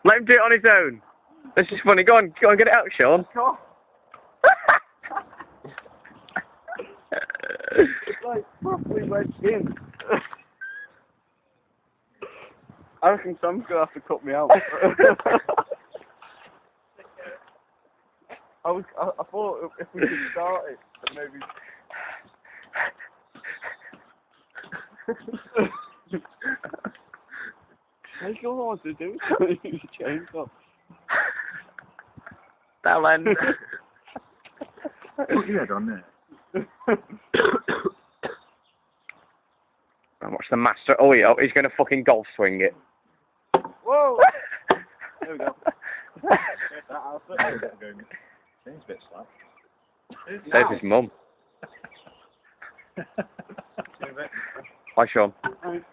Let him do it on his own. This is funny. Go on, get it out, Shaun. God. It's like properly wedged in. I reckon Sam's gonna have to cut me out. I thought if we could start it, then maybe. Take all I want to do is use a chainsaw. That'll end. Put your head on there. And watch the master. Oh, yeah, he's going to fucking golf swing it. Whoa! There we go. Seems a bit slack. There's his mum. Hi, Shaun. Right.